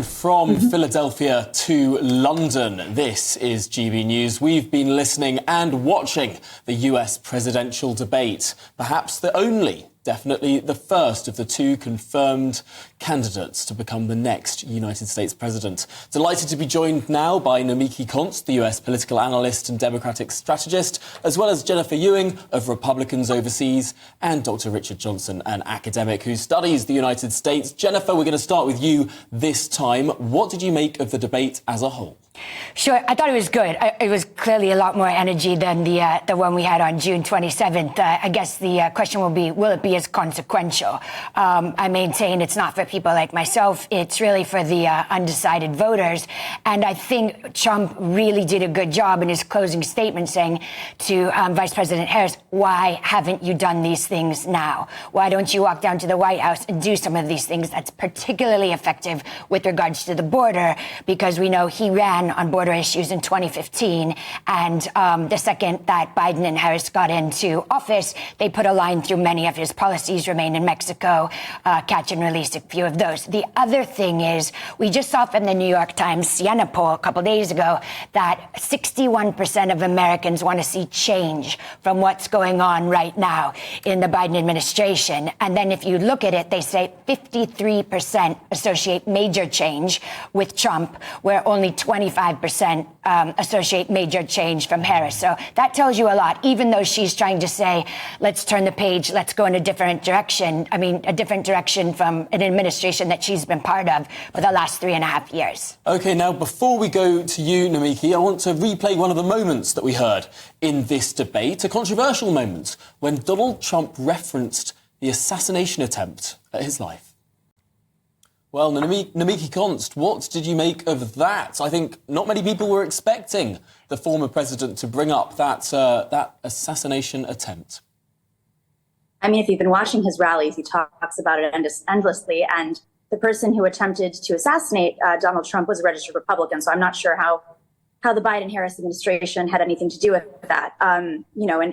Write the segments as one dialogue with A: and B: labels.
A: from Philadelphia to London. This is GB News. We've been listening and watching the US presidential debate. Perhaps the only, definitely the first of the two confirmed candidates to become the next United States president. Delighted to be joined now by Nomiki Konst, the US political analyst and Democratic strategist, as well as Jennifer Ewing of Republicans Overseas, and Dr. Richard Johnson, an academic who studies the United States. Jennifer, we're going to start with you this time. What did you make of the debate as a whole?
B: Sure, I thought it was good. It was clearly a lot more energy than the one we had on June 27th. I guess the question will be, will it be as consequential? I maintain it's not for people like myself. It's really for the undecided voters. And I think Trump really did a good job in his closing statement saying to Vice President Harris, why haven't you done these things now? Why don't you walk down to the White House and do some of these things that's particularly effective with regards to the border? Because we know he ran on border issues in 2015. And the second that Biden and Harris got into office, they put a line through many of his policies, remain in Mexico, catch and release a few of those. The other thing is, we just saw from the New York Times Siena poll a couple of days ago that 61% of Americans want to see change from what's going on right now in the Biden administration. And then if you look at it, they say 53% associate major change with Trump, where only 25% associate major change from Harris. So that tells you a lot, even though she's trying to say, let's turn the page, let's go in a different direction. I mean, a different direction from an administration that she's been part of for the last 3.5 years. OK, now, before we go to you, Nomiki, I want to replay one of the moments that we heard in this debate, a controversial moment when Donald Trump referenced the assassination attempt at his life. Well, Nomiki Konst, what did you make of that? I think not many people were expecting the former president to bring up that assassination attempt.
C: I mean, if you've been watching his rallies, he talks about it endlessly. And the person who attempted to assassinate Donald Trump was a registered Republican. So I'm not sure how the Biden-Harris administration had anything to do with that. And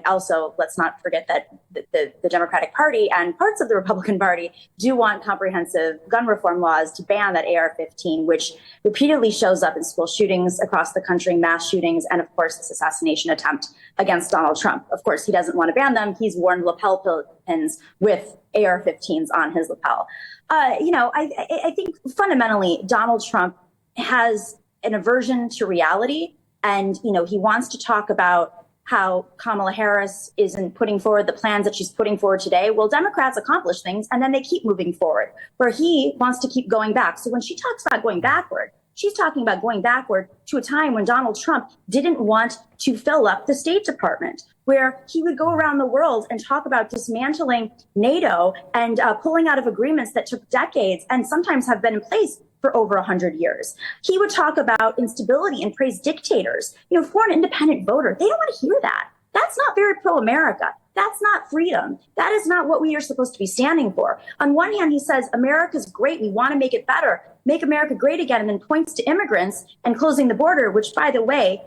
C: also, let's not forget that the Democratic Party and parts of the Republican Party do want comprehensive gun reform laws to ban that AR-15, which repeatedly shows up in school shootings across the country, mass shootings, and of course, this assassination attempt against Donald Trump. Of course, he doesn't want to ban them. He's worn lapel pins with AR-15s on his lapel. I think fundamentally, Donald Trump has an aversion to reality. And, he wants to talk about how Kamala Harris isn't putting forward the plans that she's putting forward today. Well, Democrats accomplish things and then they keep moving forward, where he wants to keep going back. So when she talks about going backward, she's talking about going backward to a time when Donald Trump didn't want to fill up the State Department, where he would go around the world and talk about dismantling NATO and pulling out of agreements that took decades and sometimes have been in place for over 100 years. He would talk about instability and praise dictators. For an independent voter, they don't want to hear that. That's not very pro-America. That's not freedom. That is not what we are supposed to be standing for. On one hand, he says, America's great. We want to make it better. Make America great again, and then points to immigrants and closing the border, which, by the way,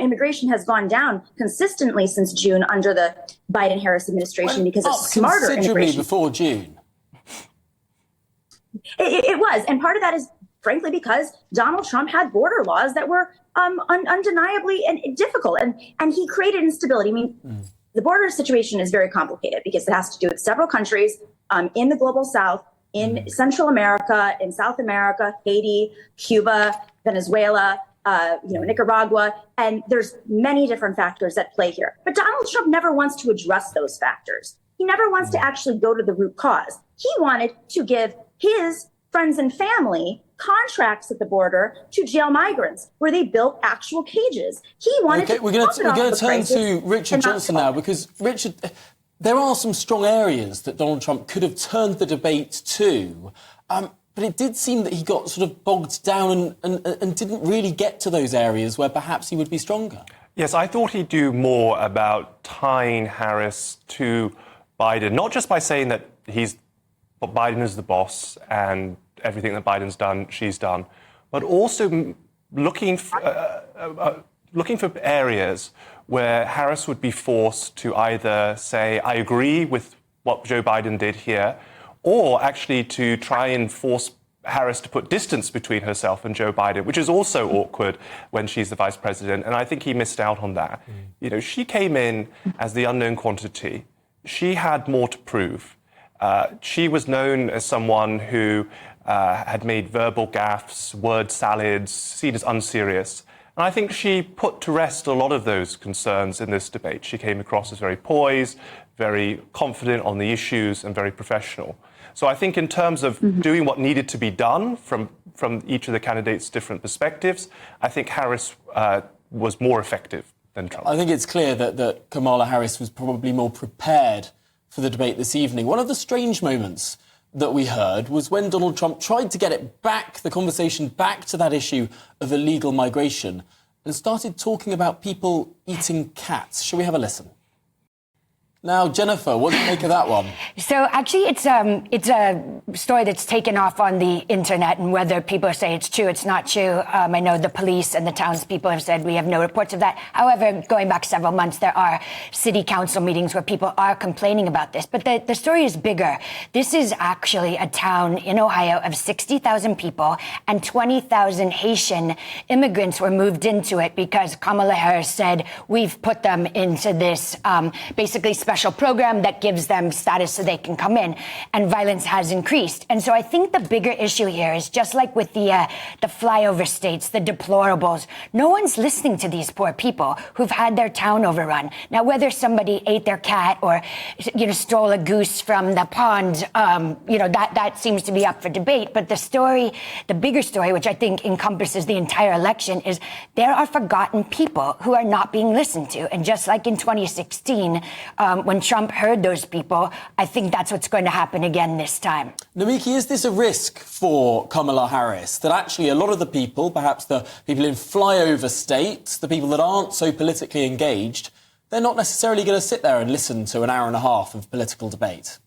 C: immigration has gone down consistently since June under the Biden-Harris administration because of smarter
A: considerably
C: immigration.
A: Before June.
C: It was. And part of that is, frankly, because Donald Trump had border laws that were undeniably difficult. And he created instability. I mean, the border situation is very complicated because it has to do with several countries in the global South, in Central America, in South America, Haiti, Cuba, Venezuela, Nicaragua. And there's many different factors at play here. But Donald Trump never wants to address those factors. He never wants to actually go to the root cause. He wanted to give his friends and family contracts at the border to jail migrants, where they built actual cages. He wanted to.
A: We're going to turn to Richard Johnson now, because Richard, there are some strong areas that Donald Trump could have turned the debate to, but it did seem that he got sort of bogged down and didn't really get to those areas where perhaps he would be stronger.
D: Yes, I thought he'd do more about tying Harris to Biden, not just by saying that Biden is the boss and everything that Biden's done, she's done, but also looking for areas where Harris would be forced to either say, I agree with what Joe Biden did here, or actually to try and force Harris to put distance between herself and Joe Biden, which is also awkward when she's the vice president. And I think he missed out on that. You know, she came in as the unknown quantity. She had more to prove. She was known as someone who had made verbal gaffes, word salads, seen as unserious. And I think she put to rest a lot of those concerns in this debate. She came across as very poised, very confident on the issues, and very professional. So I think in terms of doing what needed to be done from each of the candidates' different perspectives, I think Harris was more effective than Trump.
A: I think it's clear that Kamala Harris was probably more prepared for the debate this evening. One of the strange moments that we heard was when Donald Trump tried to get it back, the conversation back to that issue of illegal migration, and started talking about people eating cats. Shall we have a listen? Now, Jennifer, what do you make of that one?
B: So actually, it's a story that's taken off on the internet, and whether people say it's true, it's not true. I know the police and the townspeople have said we have no reports of that. However, going back several months, there are city council meetings where people are complaining about this. But the story is bigger. This is actually a town in Ohio of 60,000 people, and 20,000 Haitian immigrants were moved into it because Kamala Harris said we've put them into this basically special program that gives them status so they can come in, and violence has increased. And so I think the bigger issue here is just like with the flyover states, the deplorables, no one's listening to these poor people who've had their town overrun. Now, whether somebody ate their cat or, stole a goose from the pond, that seems to be up for debate. But the bigger story, which I think encompasses the entire election, is there are forgotten people who are not being listened to. And just like in 2016, when Trump heard those people, I think that's what's going to happen again this time.
A: Namiki, is this a risk for Kamala Harris, that actually a lot of the people, perhaps the people in flyover states, the people that aren't so politically engaged, they're not necessarily going to sit there and listen to an hour and a half of political debate?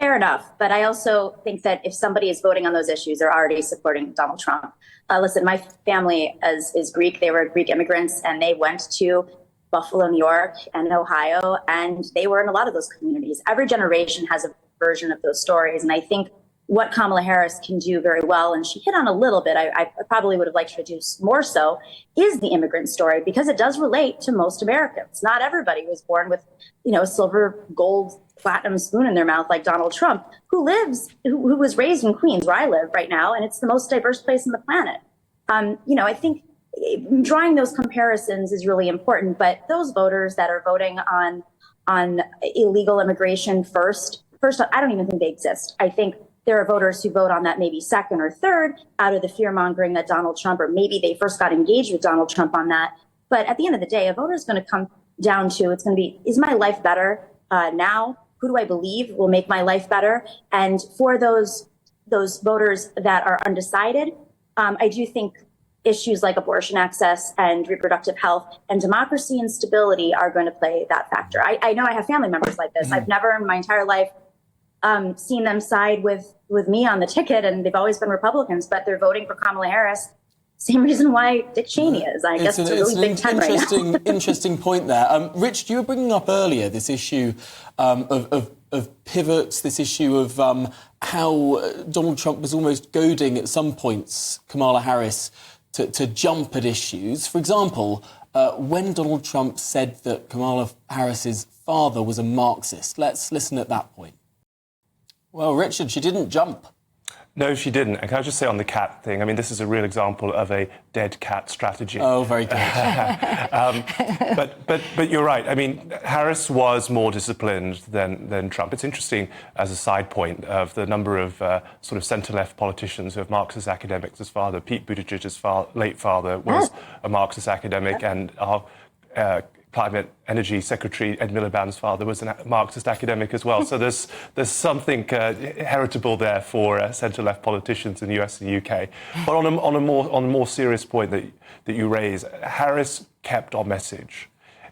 C: Fair enough. But I also think that if somebody is voting on those issues, they're already supporting Donald Trump. Listen, my family is Greek. They were Greek immigrants, and they went to Buffalo, New York, and Ohio, and they were in a lot of those communities. Every generation has a version of those stories, and I think what Kamala Harris can do very well, and she hit on a little bit, I probably would have liked her to do more so, is the immigrant story, because it does relate to most Americans. Not everybody was born with, a silver, gold, platinum spoon in their mouth like Donald Trump, who was raised in Queens, where I live right now, and it's the most diverse place on the planet. I think drawing those comparisons is really important, but those voters that are voting on illegal immigration first, I don't even think they exist. I think there are voters who vote on that maybe second or third out of the fear mongering that Donald Trump, or maybe they first got engaged with Donald Trump on that. But at the end of the day, a voter is going to come down to, it's going to be, is my life better now? Who do I believe will make my life better? And for those voters that are undecided, I do think issues like abortion access and reproductive health and democracy and stability are going to play that factor. I know I have family members like this. I've never in my entire life seen them side with me on the ticket, and they've always been Republicans, but they're voting for Kamala Harris. Same reason why Dick Cheney is. I guess it's a really big tent right now.
A: Interesting point there. Rich, you were bringing up earlier this issue of pivots, this issue of how Donald Trump was almost goading at some points Kamala Harris to jump at issues. For example, when Donald Trump said that Kamala Harris's father was a Marxist. Let's listen at that point. Well, Richard, she didn't jump.
D: No, she didn't. And can I just say on the cat thing, I mean, this is a real example of a dead cat strategy.
A: Oh, very good.
D: But you're right. I mean, Harris was more disciplined than Trump. It's interesting, as a side point, of the number of sort of centre-left politicians who have Marxist academics. His father, Pete Buttigieg's late father, was a Marxist academic, and our Climate Energy Secretary Ed Miliband's father was a Marxist academic as well. So there's something heritable there for centre-left politicians in the US and the UK. But on a more serious point that you raise, Harris kept on message.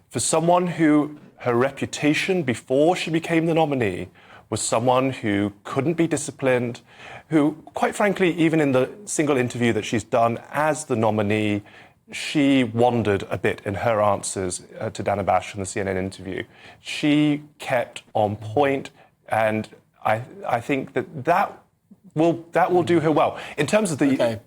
D: For someone who her reputation before she became the nominee was someone who couldn't be disciplined, who, quite frankly, even in the single interview that she's done as the nominee, she wandered a bit in her answers to Dana Bash in the CNN interview. She kept on point, and I think that that will do her well. In terms of the
A: Okay.